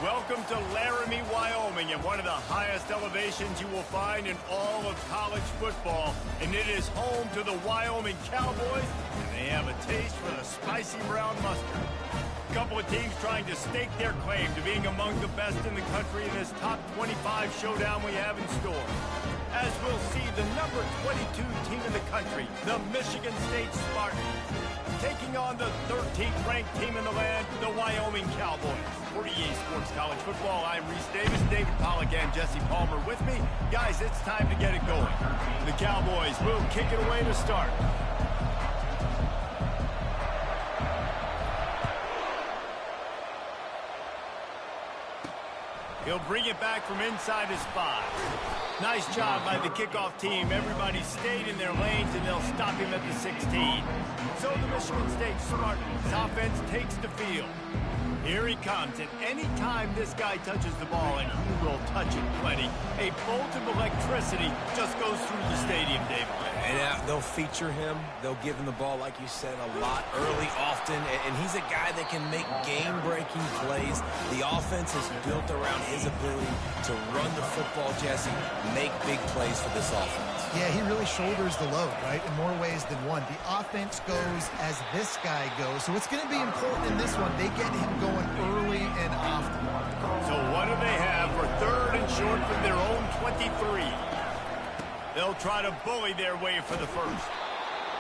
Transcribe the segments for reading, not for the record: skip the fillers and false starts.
Welcome to Laramie, Wyoming, at one of the highest elevations you will find in all of college football. And it is home to the Wyoming Cowboys, and they have a taste for the spicy brown mustard. A couple of teams trying to stake their claim to being among the best in the country in this top 25 showdown we have in store. As we'll see, the number 22 team in the country, the Michigan State Spartans, taking on the 13th ranked team in the land, the Wyoming Cowboys. For EA Sports College Football, I'm Reese Davis, David Pollack, and Jesse Palmer with me. Guys, it's time to get it going. The Cowboys will kick it away to start. He'll bring it back from inside his 5. Nice job by the kickoff team. Everybody stayed in their lanes, and they'll stop him at the 16. So the Michigan State Spartans offense takes the field. Here he comes, and any time this guy touches the ball, and he will touch it plenty, a bolt of electricity just goes through the stadium, David. And they'll feature him. They'll give him the ball, like you said, a lot, early, often. And he's a guy that can make game-breaking plays. The offense is built around his ability to run the football, Jesse, make big plays for this offense. Yeah, he really shoulders the load, right, in more ways than one. The offense goes as this guy goes. So it's going to be important in this one. They get him going early and often. So what do they have for third and short from their own 23? They'll try to bully their way for the first.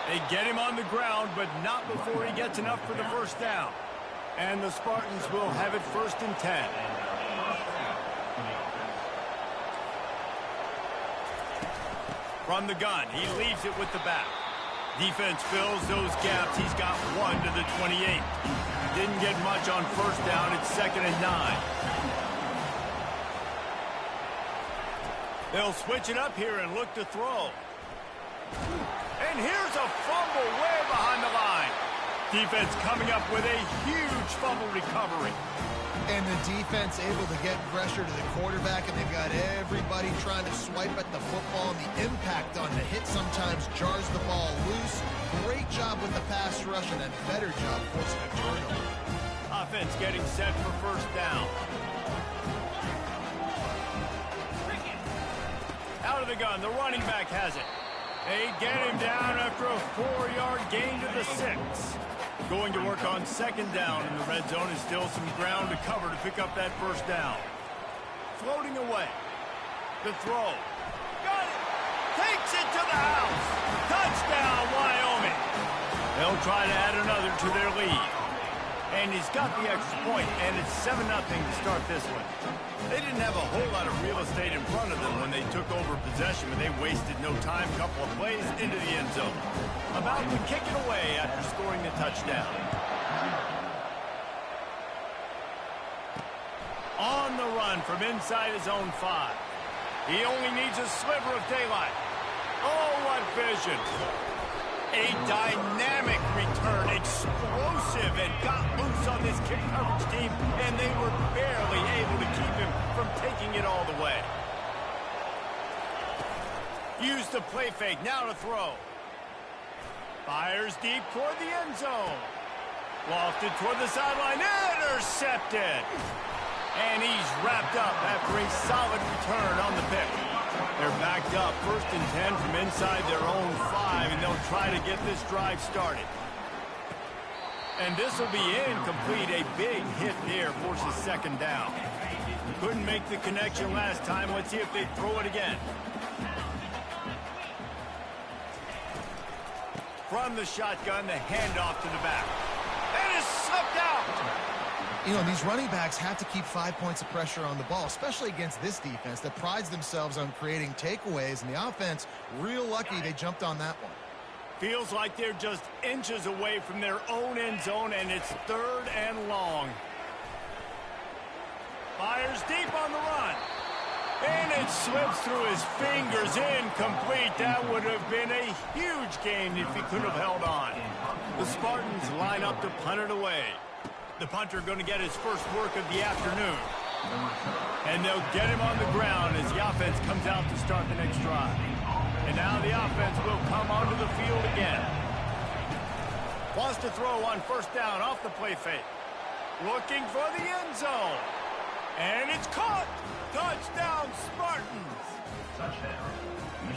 They get him on the ground, but not before he gets enough for the first down. And the Spartans will have it 1st and 10. From the gun, he leaves it with the back. Defense fills those gaps. He's got 1 to the 28. Didn't get much on first down. It's 2nd and 9. They'll switch it up here and look to throw. And here's a fumble way behind the line. Defense coming up with a huge fumble recovery. And the defense able to get pressure to the quarterback, and they've got everybody trying to swipe at the football, and the impact on the hit sometimes jars the ball loose. Great job with the pass rush, and a better job forcing a turnover. Offense getting set for first down. Out of the gun, the running back has it. They get him down after a 4-yard gain to the 6. Going to work on 2nd down in the red zone, and still some ground to cover to pick up that first down. Floating away. The throw. Got it. Takes it to the house. Touchdown, Wyoming. They'll try to add another to their lead. And he's got the extra point, and it's 7-0 to start this one. They didn't have a whole lot of real estate in front of them when they took over possession, but they wasted no time. Couple of plays into the end zone. About to kick it away after scoring the touchdown. On the run from inside his own 5. He only needs a sliver of daylight. Oh, what vision. A dynamic return, explosive, and got loose on this kick coverage team, and they were barely able to keep him from taking it all the way. Use the play fake, now to throw. Fires deep toward the end zone. Lofted toward the sideline, intercepted. And he's wrapped up after a solid return on the pick. They're backed up 1st and 10 from inside their own 5, and they'll try to get this drive started. And this will be incomplete. A big hit there forces 2nd down. Couldn't make the connection last time. Let's see if they throw it again. From the shotgun, the handoff to the back. And it's slipped out. You know, these running backs have to keep 5 points of pressure on the ball, especially against this defense that prides themselves on creating takeaways, and the offense, real lucky they jumped on that one. Feels like they're just inches away from their own end zone, and it's 3rd and long. Fires deep on the run. And it slips through his fingers, incomplete. That would have been a huge gain if he could have held on. The Spartans line up to punt it away. The punter going to get his first work of the afternoon. And they'll get him on the ground as the offense comes out to start the next drive. And now the offense will come onto the field again. Wants to throw on first down off the play fake. Looking for the end zone. And it's caught. Touchdown, Spartans.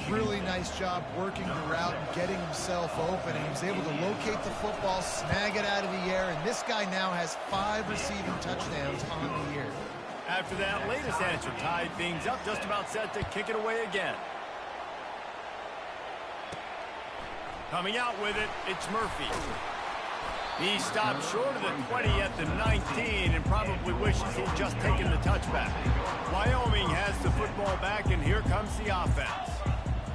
Really nice job working the route and getting himself open. And he was able to locate the football, snag it out of the air, and this guy now has 5 receiving touchdowns on the year. After that latest answer tied things up, just about set to kick it away again. Coming out with it, it's Murphy. He stopped short of the 20 at the 19 and probably wishes he'd just taken the touchback. Wyoming has the football back, and here comes the offense.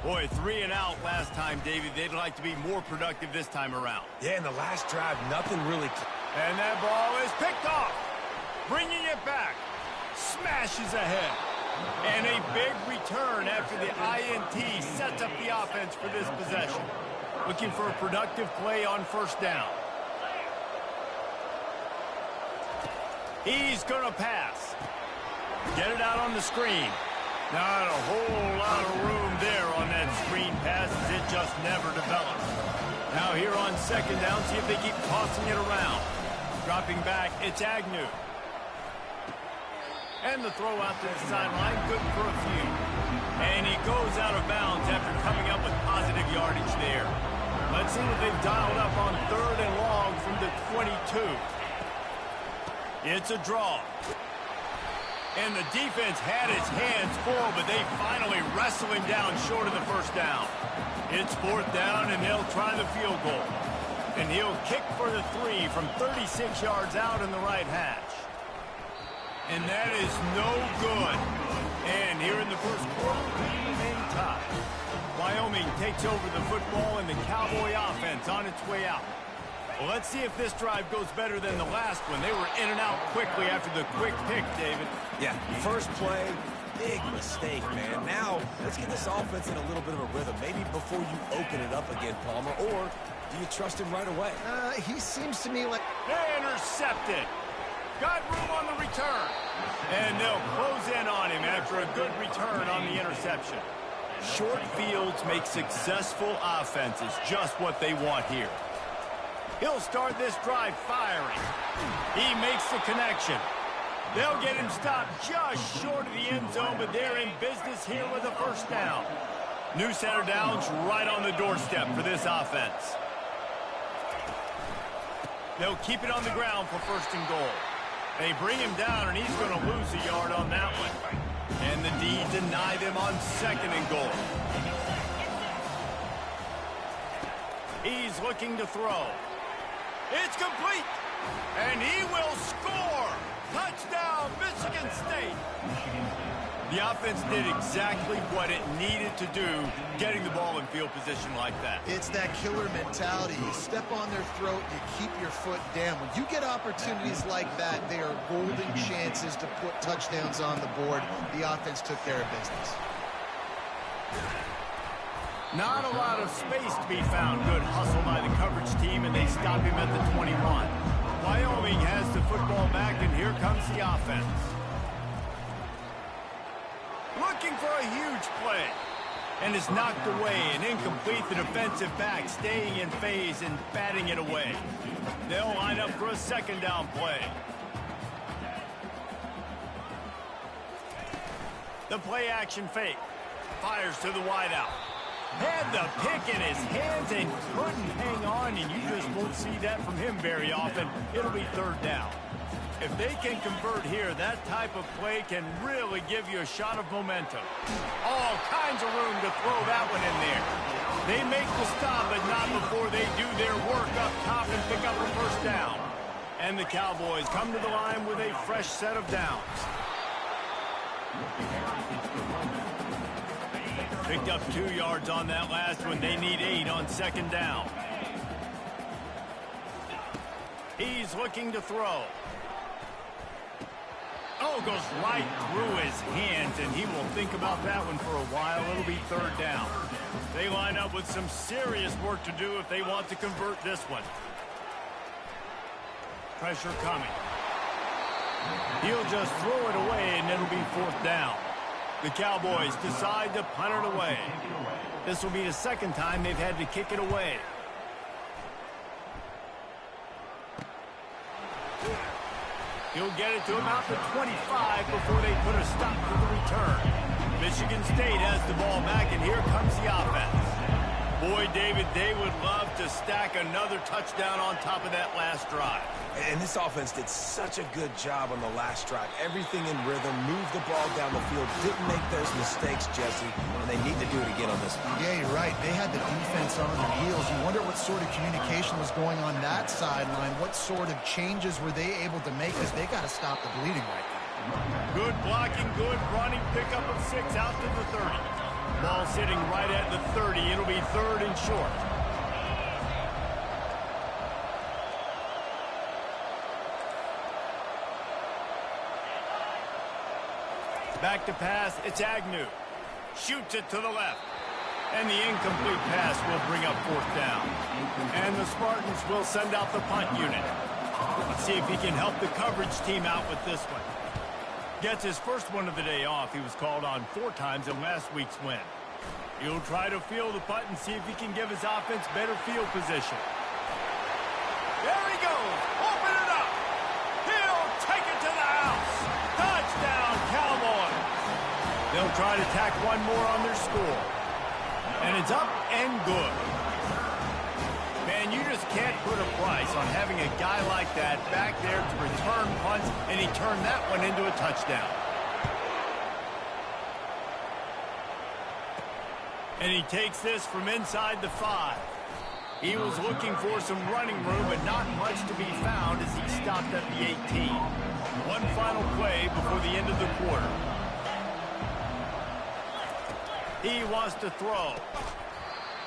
Boy, 3 and out last time, Davey. They'd like to be more productive this time around. Yeah, in the last drive, nothing really... And that ball is picked off. Bringing it back. Smashes ahead. And a big return after the INT sets up the offense for this possession. Looking for a productive play on first down. He's going to pass. Get it out on the screen. Not a whole lot of room there on that screen pass as it just never develops. Now here on second down, see if they keep tossing it around. Dropping back, it's Agnew. And the throw out to the sideline, good for a few. And he goes out of bounds after coming up with positive yardage there. Let's see what they've dialed up on 3rd and long from the 22. It's a draw. And the defense had its hands full, but they finally wrestle him down short of the first down. It's 4th down, and they'll try the field goal. And he'll kick for the 3 from 36 yards out in the right hash. And that is no good. And here in the first quarter, we remain tied. Wyoming takes over the football, and the Cowboy offense on its way out. Well, let's see if this drive goes better than the last one. They were in and out quickly after the quick pick, David. Yeah, first play, big mistake, man. Now, let's get this offense in a little bit of a rhythm. Maybe before you open it up again, Palmer, or do you trust him right away? He seems to me like... Intercepted. Got room on the return. And they'll close in on him after a good return on the interception. Short fields make successful offenses just what they want here. He'll start this drive firing. He makes the connection. They'll get him stopped just short of the end zone, but they're in business here with a first down. New center down's right on the doorstep for this offense. They'll keep it on the ground for 1st and goal. They bring him down, and he's going to lose a yard on that one. And the D deny them on 2nd and goal. He's looking to throw. It's complete, and he will score. Touchdown, Michigan State. The offense did exactly what it needed to do, getting the ball in field position like that. It's that killer mentality. You step on their throat, you keep your foot down. When you get opportunities like that, they are golden chances to put touchdowns on the board. The offense took care of business. Not a lot of space to be found. Good hustle by the coverage team, and they stop him at the 21. Wyoming has the football back, and here comes the offense. Looking for a huge play. And it's knocked away and incomplete. The defensive back staying in phase and batting it away. They'll line up for a 2nd down play. The play action fake. Fires to the wideout. Had the pick in his hands and couldn't hang on, and you just won't see that from him very often. It'll be 3rd down. If they can convert here, that type of play can really give you a shot of momentum. All kinds of room to throw that one in there. They make the stop, but not before they do their work up top and pick up a first down. And the Cowboys come to the line with a fresh set of downs. Picked up 2 yards on that last one. They need 8 on 2nd down. He's looking to throw. Oh, goes right through his hands, and he will think about that one for a while. It'll be 3rd down. They line up with some serious work to do if they want to convert this one. Pressure coming. He'll just throw it away, and it'll be 4th down. The Cowboys decide to punt it away. This will be the 2nd time they've had to kick it away. He'll get it to about the 25 before they put a stop to the return. Michigan State has the ball back, and here comes the offense. Boy, David, they would love to stack another touchdown on top of that last drive. And this offense did such a good job on the last drive. Everything in rhythm, moved the ball down the field, didn't make those mistakes, Jesse, and they need to do it again on this one. Yeah, you're right. They had the defense on their heels. You wonder what sort of communication was going on that sideline. What sort of changes were they able to make, because they got to stop the bleeding right now. Good blocking, good running, pickup of 6 out to the 30. Ball sitting right at the 30. It'll be 3rd and short. Back to pass, it's Agnew. Shoots it to the left. And the incomplete pass will bring up 4th down. And the Spartans will send out the punt unit. Let's see if he can help the coverage team out with this one. Gets his first one of the day off. He was called on 4 times in last week's win. He'll try to field the punt and see if he can give his offense better field position. There he goes. Open it up. He'll take it to the house. Touchdown, Cowboys. They'll try to tack one more on their score. And it's up and good. Man, you just can't put a price on having a guy like that back there to return punts, and he turned that one into a touchdown. And he takes this from inside the 5. He was looking for some running room, but not much to be found as he stopped at the 18. One final play before the end of the quarter. He wants to throw.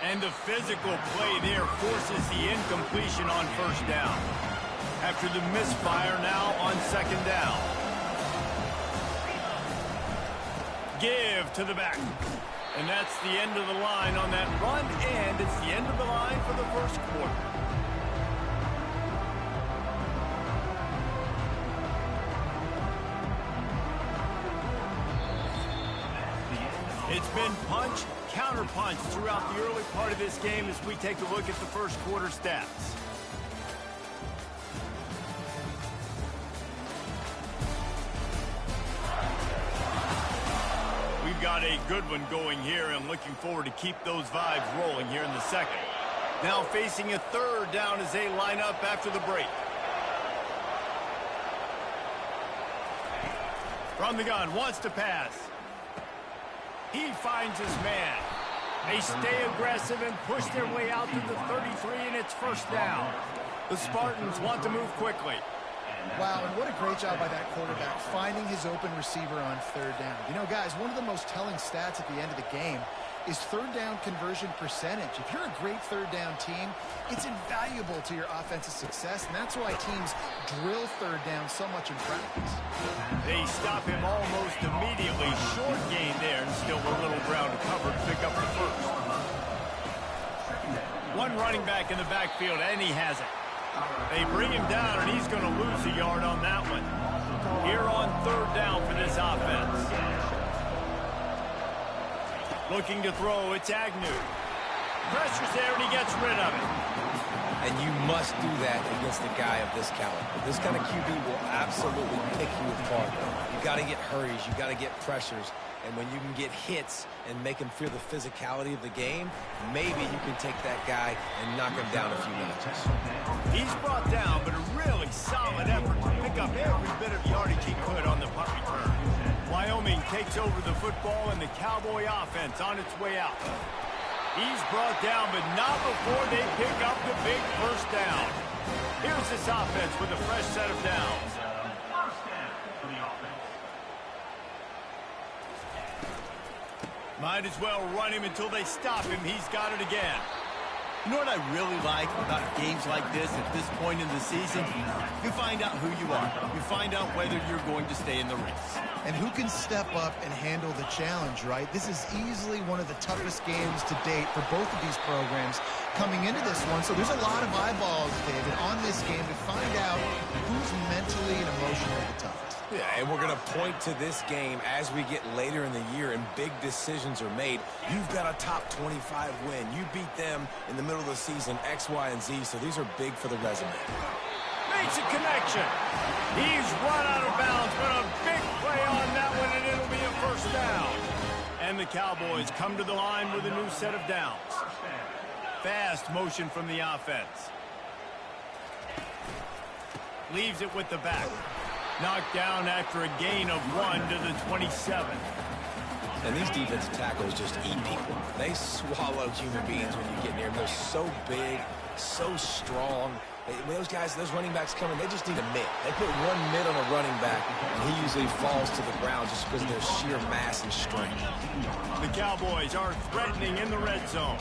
And the physical play there forces the incompletion on 1st down. After the misfire now on 2nd down. Give to the back. And that's the end of the line on that run, and it's the end of the line for the 1st quarter. It's been punch, counter-punch throughout the early part of this game as we take a look at the 1st quarter stats. We've got a good one going here, and looking forward to keep those vibes rolling here in the 2nd. Now facing a 3rd down as they line up after the break. From the gun, wants to pass. He finds his man. They stay aggressive and push their way out to the 33, and it's 1st down. The Spartans want to move quickly. Wow, and what a great job by that quarterback, finding his open receiver on 3rd down. You know, guys, one of the most telling stats at the end of the game is 3rd down conversion percentage. If you're a great 3rd down team, it's invaluable to your offensive success, and that's why teams drill 3rd down so much in practice. They stop him almost immediately. Short gain there, and still a little ground to cover to pick up the 1st. One running back in the backfield, and he has it. They bring him down, and he's going to lose a yard on that one. Here on 3rd down for this offense. Looking to throw, it's Agnew. Pressure's there, and he gets rid of it. And you must do that against a guy of this caliber. This kind of QB will absolutely pick you apart. You got to get hurries, you got to get pressures, and when you can get hits and make him feel the physicality of the game, maybe you can take that guy and knock him down a few notches. He's brought down, but a really solid effort to pick up every bit of yardage he could on the punt return. Wyoming takes over the football, and the Cowboy offense on its way out. He's brought down, but not before they pick up the big 1st down. Here's this offense with a fresh set of downs. Might as well run him until they stop him. He's got it again. You know what I really like about games like this at this point in the season? You find out who you are. You find out whether you're going to stay in the race. And who can step up and handle the challenge, right? This is easily one of the toughest games to date for both of these programs coming into this one. So there's a lot of eyeballs, David, on this game to find out who's mentally and emotionally the toughest. Yeah, and we're going to point to this game as we get later in the year and big decisions are made. You've got a top 25 win. You beat them in the middle of the season, X, Y, and Z, so these are big for the resume. Makes a connection. He's run out of bounds, but a big play on that one, and it'll be a first down. And the Cowboys come to the line with a new set of downs. Fast motion from the offense. Leaves it with the back. Knocked down after a gain of 1 to the 27. And these defensive tackles just eat people. They swallow human beings when you get near them. They're so big, so strong. When those guys, those running backs come in, they just need a mitt. They put one mitt on a running back, and he usually falls to the ground just because of their sheer mass and strength. The Cowboys are threatening in the red zone.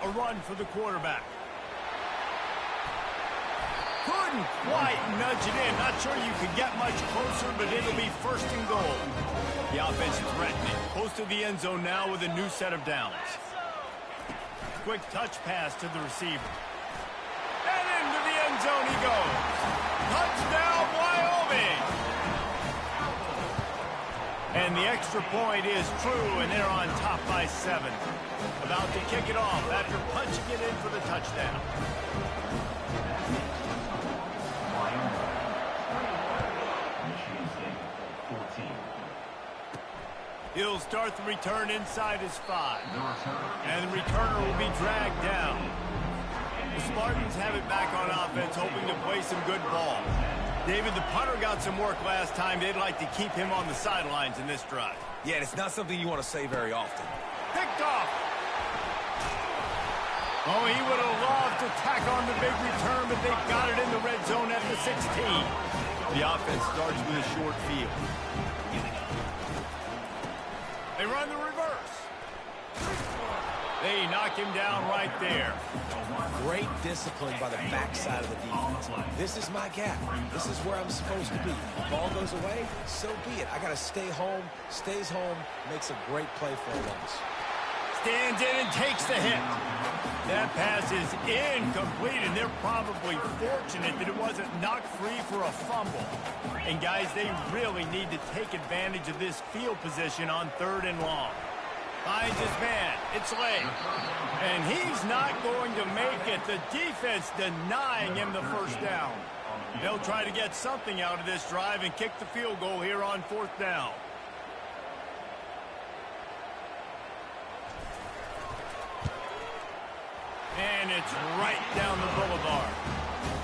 A run for the quarterback. Couldn't quite nudge it in. Not sure you could get much closer, but it'll be first and goal. The offense threatening. Close to the end zone now with a new set of downs. Quick touch pass to the receiver. And into the end zone he goes. Touchdown, Wyoming! And the extra point is true, and they're on top by 7. About to kick it off after punching it in for the touchdown. He'll start the return inside his 5. And the returner will be dragged down. The Spartans have it back on offense, hoping to play some good ball. David, the punter got some work last time. They'd like to keep him on the sidelines in this drive. Yeah, and it's not something you want to say very often. Picked off. Oh, he would have loved to tack on the big return, but they got it in the red zone at the 16. The offense starts with a short field. They run the reverse. They knock him down right there. Great discipline by the backside of the defense. This is my gap. This is where I'm supposed to be. The ball goes away, so be it. I got to stay home, stays home, makes a great play for a loss. Stands in and takes the hit. That pass is incomplete, and they're probably fortunate that it wasn't knocked free for a fumble. And, guys, they really need to take advantage of this field position on 3rd and long. Finds his man. It's late. And he's not going to make it. The defense denying him the first down. They'll try to get something out of this drive and kick the field goal here on 4th down. And it's right down the boulevard.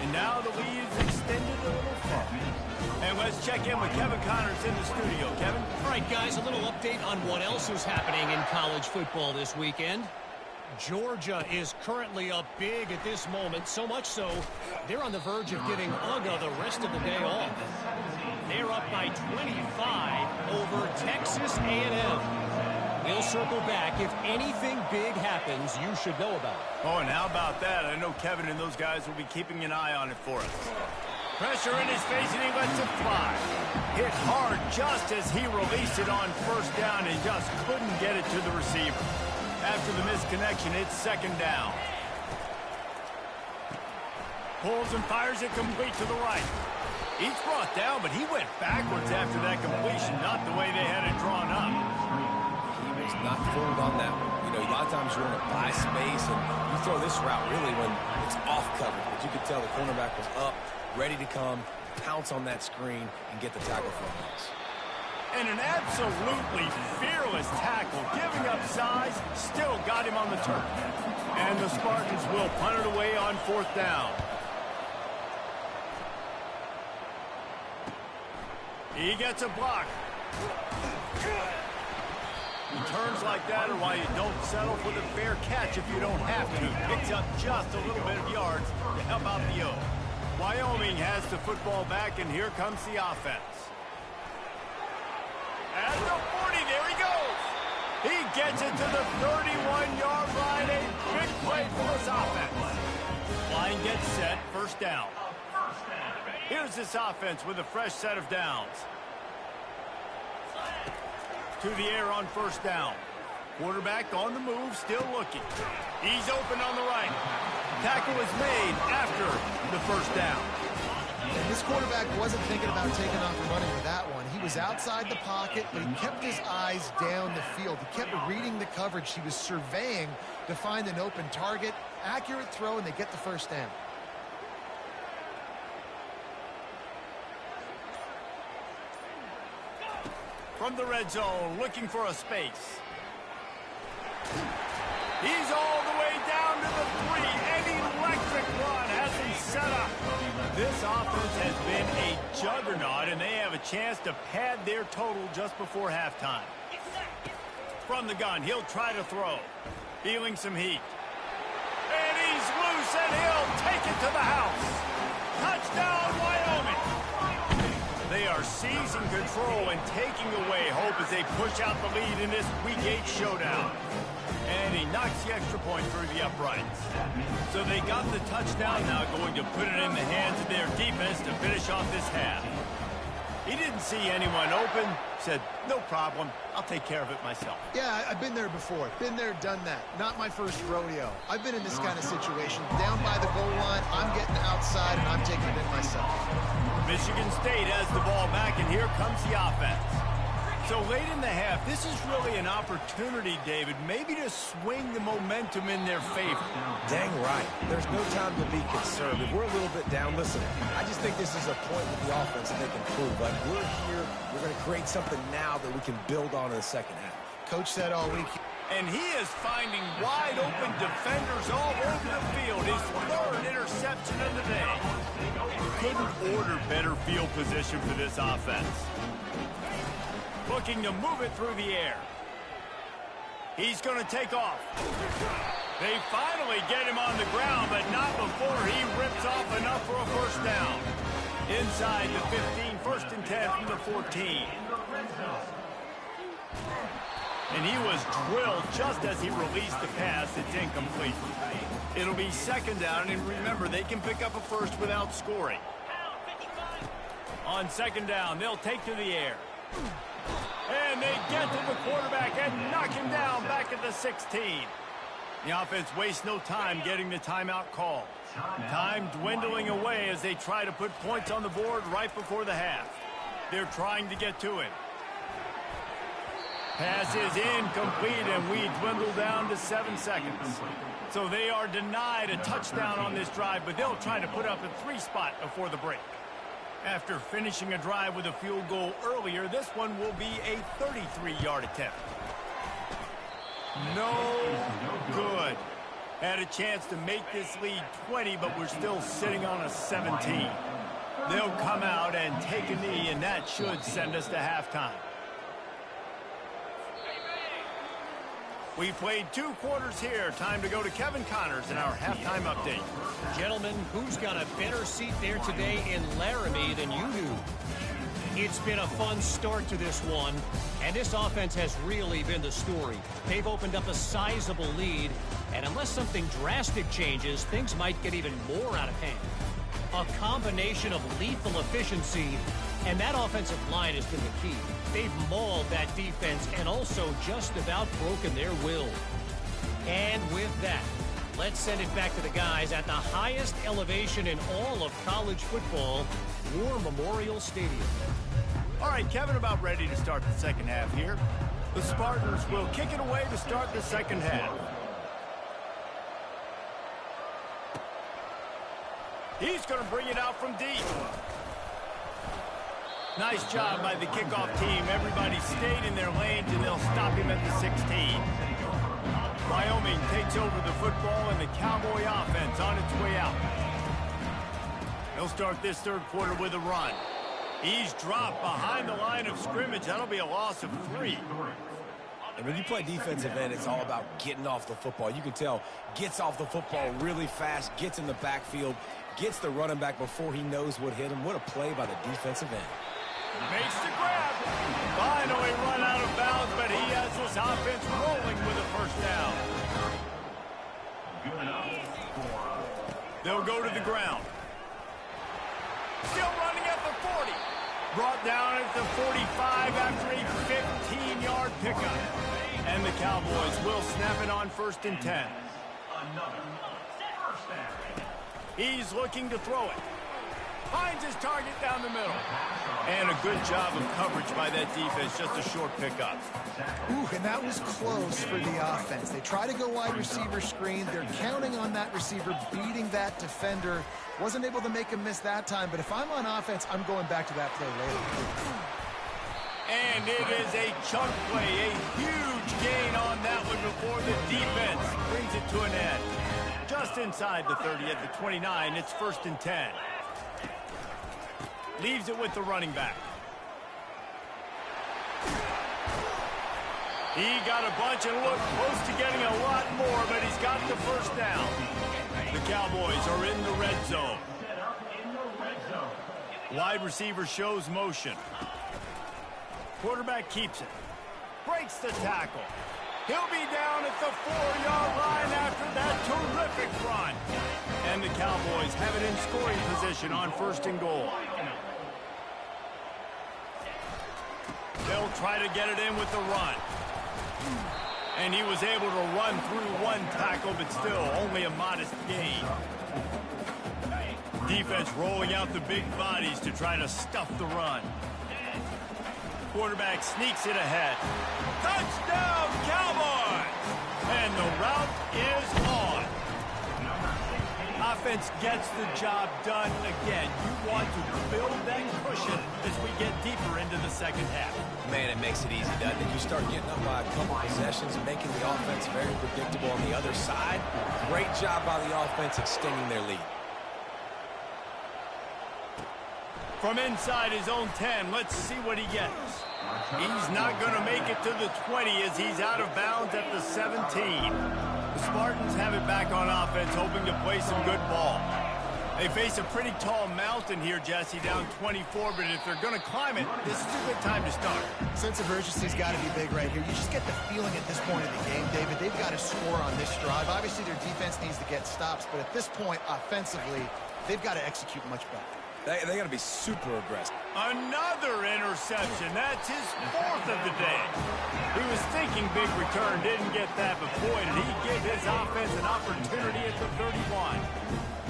And now the lead is extended a little further. And let's check in with Kevin Connors in the studio. Kevin? All right, guys, a little update on what else is happening in college football this weekend. Georgia is currently up big at this moment, so much so they're on the verge of giving UGA the rest of the day off. They're up by 25 over Texas A&M. We'll circle back. If anything big happens, you should know about it. Oh, and how about that? I know Kevin and those guys will be keeping an eye on it for us. Pressure in his face, and he lets it fly. Hit hard just as he released it on 1st down and just couldn't get it to the receiver. After the misconnection, it's 2nd down. Pulls and fires it complete to the right. He's brought down, but he went backwards after that completion, not the way they had it drawn up. Not fooled on that one. You know, a lot of times you want to buy space, and you throw this route really when it's off coverage. But you could tell the cornerback was up, ready to come, pounce on that screen, and get the tackle for a loss. And an absolutely fearless tackle, giving up size, still got him on the turf. And the Spartans will punt it away on 4th down. He gets a block. Returns like that are why you don't settle for the fair catch if you don't have to. Picks up just a little bit of yards to help out the O. Wyoming has the football back, and here comes the offense. At the 40, there he goes. He gets it to the 31-yard line. A big play for this offense. Line gets set, 1st down. Here's this offense with a fresh set of downs. To the air on 1st down. Quarterback on the move, still looking. He's open on the right. Tackle is made after the 1st down. And this quarterback wasn't thinking about taking off and running with that one. He was outside the pocket, but he kept his eyes down the field. He kept reading the coverage. He was surveying to find an open target. Accurate throw, and they get the first down. From the red zone, looking for a space. He's all the way down to the 3. An electric run has him set up. This offense has been a juggernaut, and they have a chance to pad their total just before halftime. From the gun, he'll try to throw. Feeling some heat. And he's loose, and he'll take it to the house. Touchdown, Wyoming. They are seizing control and taking away hope as they push out the lead in this Week 8 showdown. And he knocks the extra point through the uprights. So they got the touchdown, now going to put it in the hands of their defense to finish off this half. He didn't see anyone open, said, no problem, I'll take care of it myself. Yeah, I've been there before. Been there, done that. Not my first rodeo. I've been in this kind of situation. Down by the goal line, I'm getting outside, and I'm taking it in myself. Michigan State has the ball back, and here comes the offense. So late in the half, this is really an opportunity, David, maybe to swing the momentum in their favor. Dang right. There's no time to be conservative. We're a little bit down. Listen, I just think this is a point with the offense that they can prove. Like, we're here. We're going to create something now that we can build on in the second half. Coach said all week. And he is finding wide-open defenders all over the field. His third interception of the day. Couldn't order better field position for this offense. Looking to move it through the air. He's going to take off. They finally get him on the ground, but not before he rips off enough for a first down. Inside the 15, 1st and 10 from the 14. And he was drilled just as he released the pass. It's incomplete. It'll be 2nd down, and remember, they can pick up a first without scoring. On 2nd down, they'll take to the air. And they get to the quarterback and knock him down back at the 16. The offense wastes no time getting the timeout call. Time dwindling away as they try to put points on the board right before the half. They're trying to get to it. Pass is incomplete, and we dwindle down to 7 seconds. So they are denied a touchdown on this drive, but they'll try to put up a 3 spot before the break. After finishing a drive with a field goal earlier, this one will be a 33-yard attempt. No good. Had a chance to make this lead 20, but we're still sitting on a 17. They'll come out and take a knee, and that should send us to halftime. We played 2 quarters here. Time to go to Kevin Connors in our halftime update. Gentlemen, who's got a better seat there today in Laramie than you do? It's been a fun start to this one, and this offense has really been the story. They've opened up a sizable lead, and unless something drastic changes, things might get even more out of hand. A combination of lethal efficiency, and that offensive line has been the key. They've mauled that defense and also just about broken their will. And with that, let's send it back to the guys at the highest elevation in all of college football, War Memorial Stadium. All right, Kevin, about ready to start the second half here. The Spartans will kick it away to start the second half. He's going to bring it out from deep. Nice job by the kickoff team. Everybody stayed in their lanes, and they'll stop him at the 16. Wyoming takes over the football, and the Cowboy offense on its way out. They'll start this third quarter with a run. He's dropped behind the line of scrimmage. That'll be a loss of 3. And when you play defensive end, it's all about getting off the football. You can tell, gets off the football really fast, gets in the backfield, gets the running back before he knows what hit him. What a play by the defensive end. Makes the grab. Finally run out of bounds, but he has this offense rolling with a first down. They'll go to the ground. Still running at the 40. Brought down at the 45 after a 15-yard pickup. And the Cowboys will snap it on 1st and 10. He's looking to throw it. Finds his target down the middle. And a good job of coverage by that defense. Just a short pickup. Ooh, and that was close for the offense. They try to go wide receiver screen. They're counting on that receiver beating that defender. Wasn't able to make him miss that time, but if I'm on offense, I'm going back to that play later. And it is a chunk play, a huge gain on that one before the defense brings it to an end. Just inside the 30 at the 29, it's 1st and 10. Leaves it with the running back. He got a bunch and looked close to getting a lot more, but he's got the first down. The Cowboys are in the red zone. Wide receiver shows motion. Quarterback keeps it. Breaks the tackle. He'll be down at the 4-yard line after that terrific run. And the Cowboys have it in scoring position on 1st and goal. They'll try to get it in with the run. And he was able to run through one tackle, but still only a modest gain. Defense rolling out the big bodies to try to stuff the run. Quarterback sneaks it ahead. Touchdown, Cowboys! And the route is on. Offense gets the job done again. You want to build that cushion as we get deeper into the second half. Man, it makes it easy, doesn't it? You start getting up by a couple possessions, making the offense very predictable on the other side. Great job by the offense extending their lead. From inside his own 10, let's see what he gets. He's not going to make it to the 20 as he's out of bounds at the 17. The Spartans have it back on offense, hoping to play some good ball. They face a pretty tall mountain here, Jesse, down 24, but if they're going to climb it, this is a good time to start. Sense of urgency's got to be big right here. You just get the feeling at this point of the game, David, they've got to score on this drive. Obviously, their defense needs to get stops, but at this point, offensively, they've got to execute much better. They got to be super aggressive. Another interception. That's his 4th of the day. He was thinking big return, didn't get that, but boy, did he give his offense an opportunity at the 31.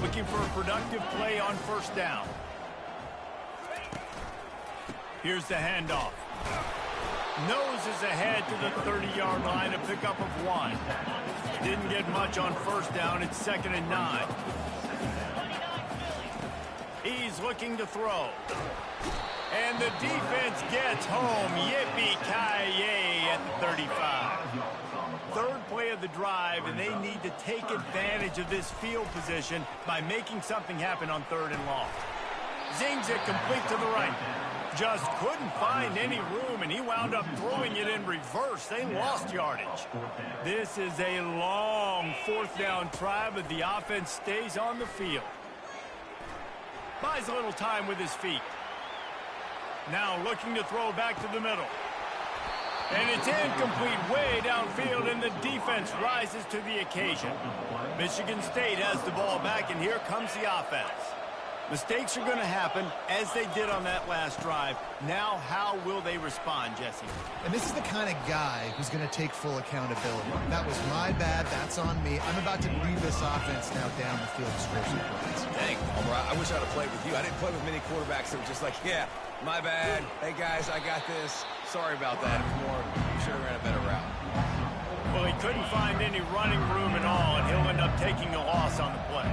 Looking for a productive play on 1st down. Here's the handoff. Noses ahead to the 30-yard line, a pickup of 1. Didn't get much on 1st down. It's 2nd and 9. He's looking to throw. And the defense gets home. Yippee-ki-yay at the 35. 3rd play of the drive, and they need to take advantage of this field position by making something happen on 3rd and long. Zings it complete to the right. Just couldn't find any room, and he wound up throwing it in reverse. They lost yardage. This is a long 4th down try, but the offense stays on the field. Buys a little time with his feet. Now looking to throw back to the middle. And it's incomplete way downfield, and the defense rises to the occasion. Michigan State has the ball back, and here comes the offense. Mistakes are going to happen, as they did on that last drive. Now, how will they respond, Jesse? And this is the kind of guy who's going to take full accountability. That was my bad. That's on me. I'm about to lead this offense now down the field to score some points. Dang, Homer, I wish I'd have played with you. I didn't play with many quarterbacks that were just like, yeah, my bad. Hey, guys, I got this. Sorry about that. It was more, should have ran a better route. Well, he couldn't find any running room at all, and he'll end up taking a loss on the play.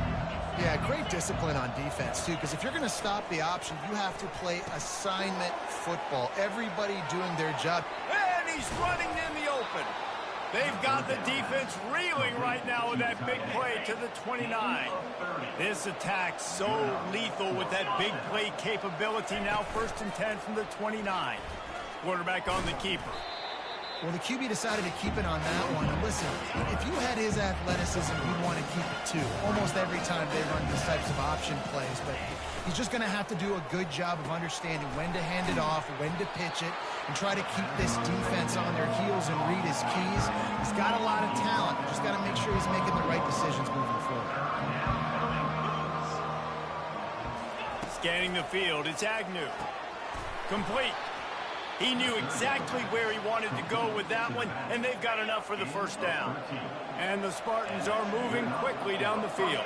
Yeah, great discipline on defense, too, because if you're going to stop the option, you have to play assignment football. Everybody doing their job. And he's running in the open. They've got the defense reeling right now with that big play to the 29. This attack so lethal with that big play capability. Now 1st and 10 from the 29. Quarterback on the keeper. Well, the QB decided to keep it on that one. And listen, if you had his athleticism, you'd want to keep it too. Almost every time they run these types of option plays. But he's just going to have to do a good job of understanding when to hand it off, when to pitch it, and try to keep this defense on their heels and read his keys. He's got a lot of talent. Just got to make sure he's making the right decisions moving forward. Scanning the field, it's Agnew. Complete. He knew exactly where he wanted to go with that one, and they've got enough for the 1st down. And the Spartans are moving quickly down the field.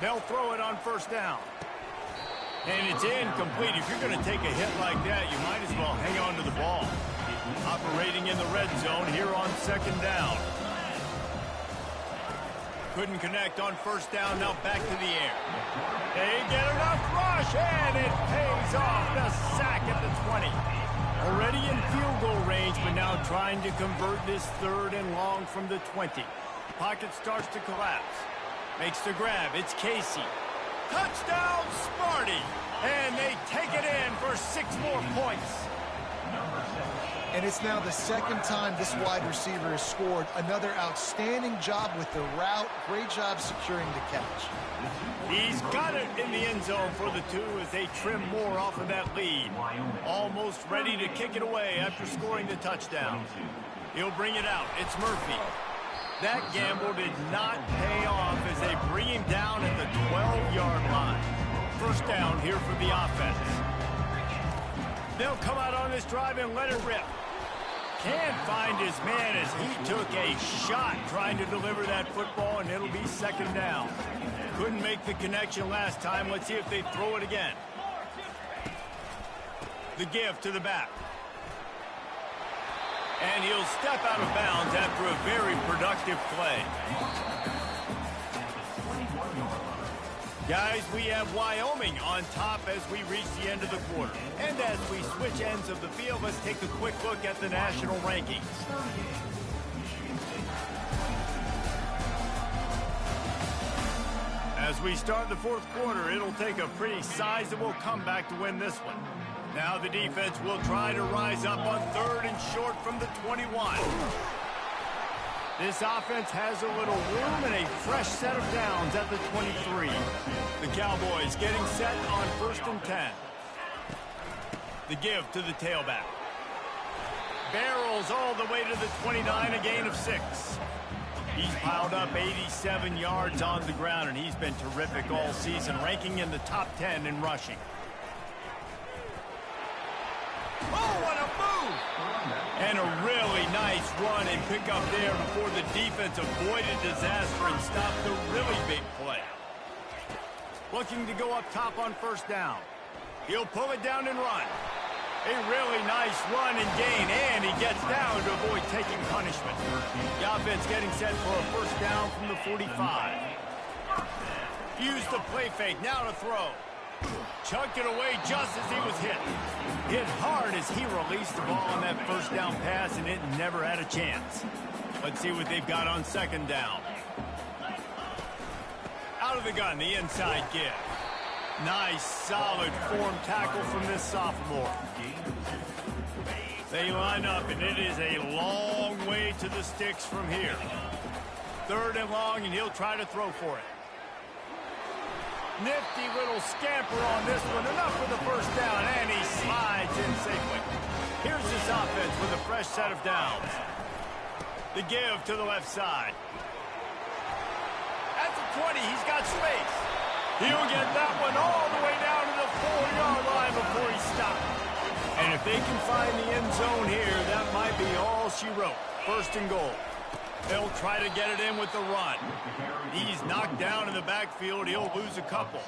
They'll throw it on first down. And it's incomplete. If you're going to take a hit like that, you might as well hang on to the ball. Operating in the red zone here on second down. Couldn't connect on first down. Now back to the air. They get enough rush, and it pays off. The sack at the 20. Already in field goal range, but now trying to convert this third and long from the 20. Pocket starts to collapse. Makes the grab. It's Casey. Touchdown, Smarty. And they take it in for 6 more points. And it's now the second time this wide receiver has scored. Another outstanding job with the route. Great job securing the catch. He's got it in the end zone for the 2 as they trim more off of that lead. Almost ready to kick it away after scoring the touchdown. He'll bring it out. It's Murphy. That gamble did not pay off as they bring him down at the 12-yard line. First down here for the offense. They'll come out on this drive and let it rip. Can't find his man as he took a shot trying to deliver that football, and it'll be second down. Couldn't make the connection last time. Let's see if they throw it again. The give to the back. And he'll step out of bounds after a very productive play. Guys, we have Wyoming on top as we reach the end of the quarter. And as we switch ends of the field, let's take a quick look at the national rankings. As we start the fourth quarter, it'll take a pretty sizable comeback to win this one. Now the defense will try to rise up on third and short from the 21. This offense has a little room and a fresh set of downs at the 23. The Cowboys getting set on first and 10. The give to the tailback. Barrels all the way to the 29, a gain of 6. He's piled up 87 yards on the ground, and he's been terrific all season, ranking in the top 10 in rushing. Oh, what a move! And a really nice run and pick up there before the defense avoided disaster and stopped the really big play. Looking to go up top on first down. He'll pull it down and run. A really nice run and gain, and he gets down to avoid taking punishment. The offense getting set for a first down from the 45. Use the play fake, now to throw. Chucked it away just as he was hit. Hit hard as he released the ball on that first down pass, and it never had a chance. Let's see what they've got on second down. Out of the gun, the inside give. Nice, solid form tackle from this sophomore. They line up, and it is a long way to the sticks from here. Third and long, and he'll try to throw for it. Nifty little scamper on this one. Enough for the first down, and he slides in safely. Here's this offense with a fresh set of downs. The give to the left side. At the 20, he's got space. He'll get that one all the way down to the 4-yard line before he stops. And if they can find the end zone here, that might be all she wrote. First and goal. They'll try to get it in with the run. He's knocked down in the backfield. He'll lose a couple.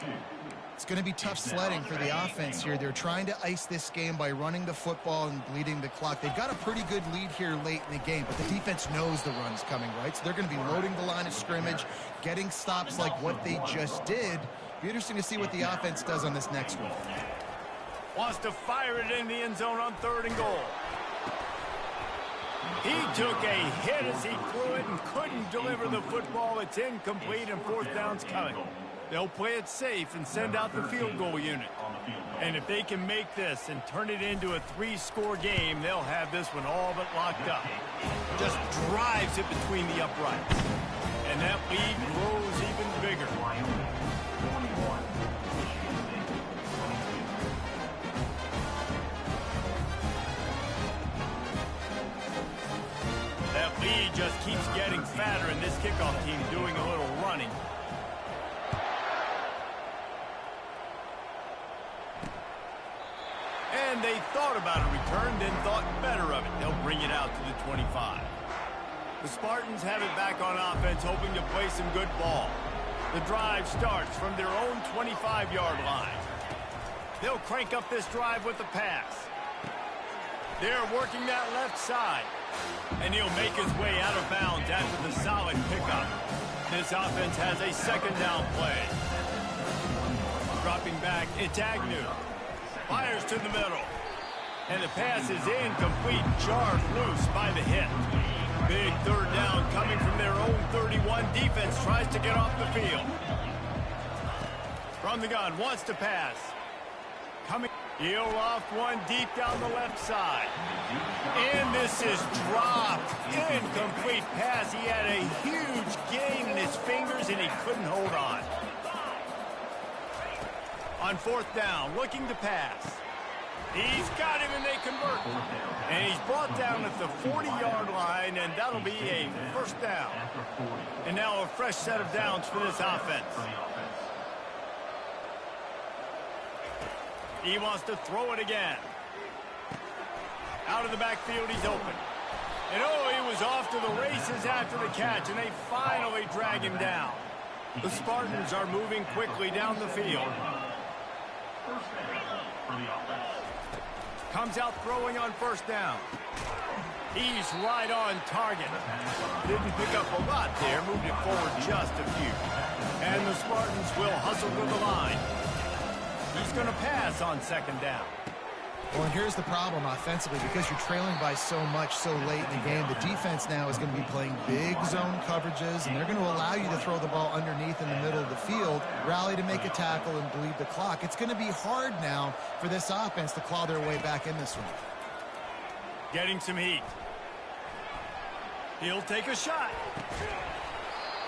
It's going to be tough sledding for the offense here. They're trying to ice this game by running the football and bleeding the clock. They've got a pretty good lead here late in the game, but the defense knows the run's coming, right? So they're going to be loading the line of scrimmage, getting stops like what they just did. Be interesting to see what the offense does on this next one. Wants to fire it in the end zone on third and goal. He took a hit as he threw it and couldn't deliver the football. It's incomplete, and fourth down's coming. They'll play it safe and send out the field goal unit. And if they can make this and turn it into a 3-score game, they'll have this one all but locked up. Just drives it between the uprights. And that lead grows even bigger. That lead just keeps getting fatter, and this kickoff team doing a little running. And they thought about a return, then thought better of it. They'll bring it out to the 25. The Spartans have it back on offense, hoping to play some good ball. The drive starts from their own 25-yard line. They'll crank up this drive with the pass. They're working that left side. And he'll make his way out of bounds after the solid pickup. This offense has a second down play. Dropping back, it's Agnew. Fires to the middle. And the pass is incomplete, jarred loose by the hit. Big third down coming from their own 31. Defense tries to get off the field. From the gun, wants to pass. Coming, he'll loft one deep down the left side. And this is dropped. Incomplete pass. He had a huge gain in his fingers and he couldn't hold on. On fourth down, looking to pass. He's got him and they convert. And he's brought down at the 40-yard line, and that'll be a first down. And now a fresh set of downs for this offense. He wants to throw it again. Out of the backfield, he's open. And oh, he was off to the races after the catch, and they finally drag him down. The Spartans are moving quickly down the field. Comes out throwing on first down. He's right on target. Didn't pick up a lot there, moved it forward just a few. And the Spartans will hustle to the line. He's going to pass on second down. Well, and here's the problem offensively. Because you're trailing by so much so late in the game, the defense now is going to be playing big zone coverages, and they're going to allow you to throw the ball underneath in the middle of the field, rally to make a tackle, and bleed the clock. It's going to be hard now for this offense to claw their way back in this one. Getting some heat. He'll take a shot.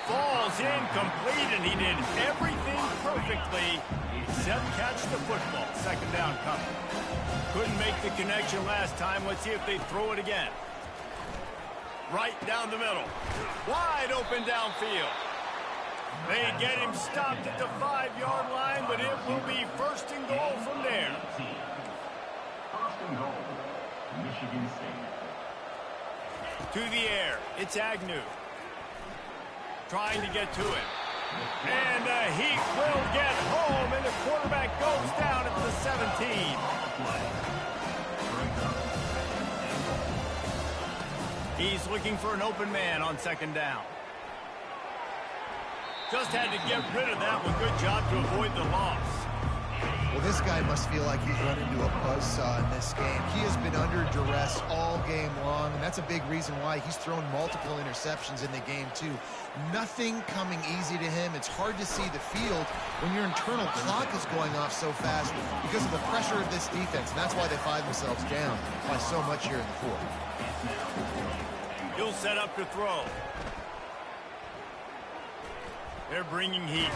Falls incomplete, and he did everything perfectly except catch the football. Second down coming. Couldn't make the connection last time. Let's see if they throw it again. Right down the middle. Wide open downfield. They get him stopped at the 5-yard line, but it will be first and goal from there. First and goal, Michigan State. To the air, it's Agnew. Trying to get to it. And he will get home, and the quarterback goes down at the 17. He's looking for an open man on second down. Just had to get rid of that one. Good job to avoid the loss. Well, this guy must feel like he's run into a buzzsaw in this game. He has been under duress all game long, and that's a big reason why he's thrown multiple interceptions in the game, too. Nothing coming easy to him. It's hard to see the field when your internal clock is going off so fast because of the pressure of this defense, and that's why they find themselves down by so much here in the fourth. He'll set up to throw. They're bringing heat.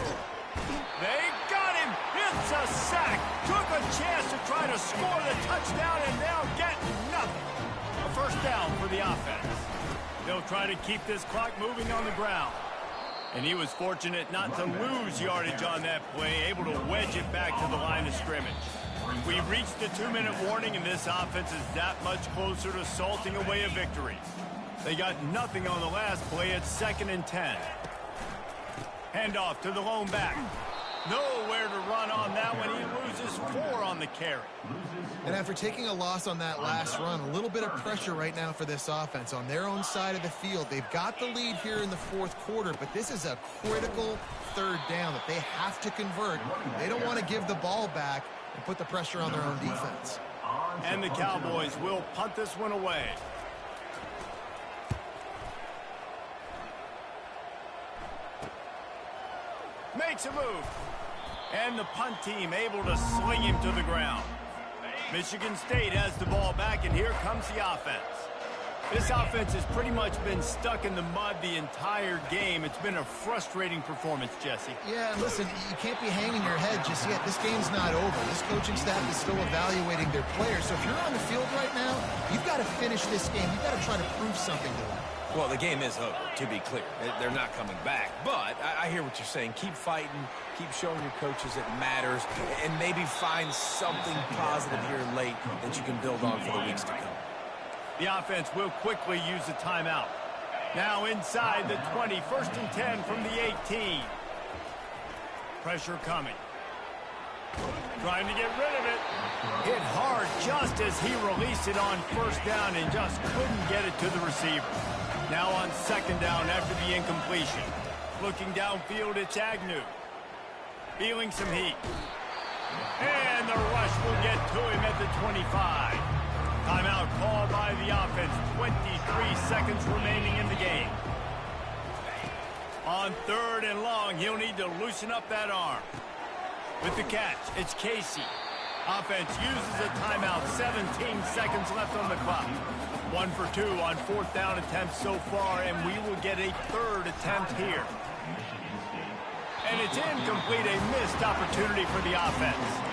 They got him. It's a sack. Took a chance to try to score the touchdown and now get nothing. A first down for the offense. They'll try to keep this clock moving on the ground. And he was fortunate not to lose yardage on that play, able to wedge it back to the line of scrimmage. We reached the 2-minute warning, and this offense is that much closer to salting away a victory. They got nothing on the last play. It's 2nd and 10. Handoff to the lone back. Nowhere to run on that one. He loses 4 on the carry. And after taking a loss on that last run, a little bit of pressure right now for this offense on their own side of the field. They've got the lead here in the fourth quarter, but this is a critical third down that they have to convert. They don't want to give the ball back and put the pressure on their own defense. And the Cowboys will punt this one away. Makes a move. And the punt team able to sling him to the ground. Michigan State has the ball back, and here comes the offense. This offense has pretty much been stuck in the mud the entire game. It's been a frustrating performance, Jesse. Yeah, listen, you can't be hanging your head just yet. This game's not over. This coaching staff is still evaluating their players. So if you're on the field right now, you've got to finish this game. You've got to try to prove something to them. Well, the game is over, to be clear. They're not coming back. But I hear what you're saying. Keep fighting. Keep showing your coaches it matters. And maybe find something positive here late that you can build on for the weeks to come. The offense will quickly use a timeout. Now inside the 20, 1st and 10 from the 18. Pressure coming. Trying to get rid of it. Hit hard just as he released it on first down and just couldn't get it to the receiver. Now on second down after the incompletion. Looking downfield, it's Agnew. Feeling some heat. And the rush will get to him at the 25. Timeout called by the offense. 23 seconds remaining in the game. On third and long, he'll need to loosen up that arm. With the catch, it's Casey. Offense uses a timeout. 17 seconds left on the clock. 1 for 2 on fourth down attempts so far, and we will get a third attempt here. And it's incomplete, a missed opportunity for the offense.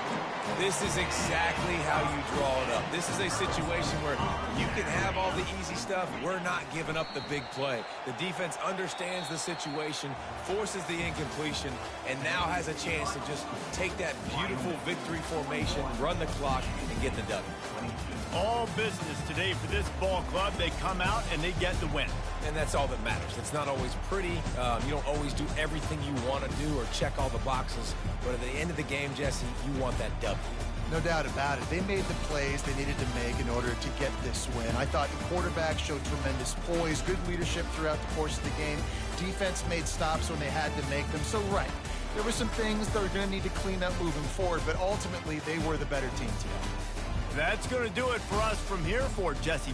This is exactly how you draw it up. This is a situation where you can have all the easy stuff. We're not giving up the big play. The defense understands the situation, forces the incompletion, and now has a chance to just take that beautiful victory formation, run the clock, and get the W. All business today for this ball club. They come out and they get the win. And that's all that matters. It's not always pretty. You don't always do everything you want to do or check all the boxes. But at the end of the game, Jesse, you want that W. No doubt about it. They made the plays they needed to make in order to get this win. I thought the quarterback showed tremendous poise, good leadership throughout the course of the game. Defense made stops when they had to make them. So, right, there were some things that were going to need to clean up moving forward, but ultimately they were the better team today. That's going to do it for us from here for Jesse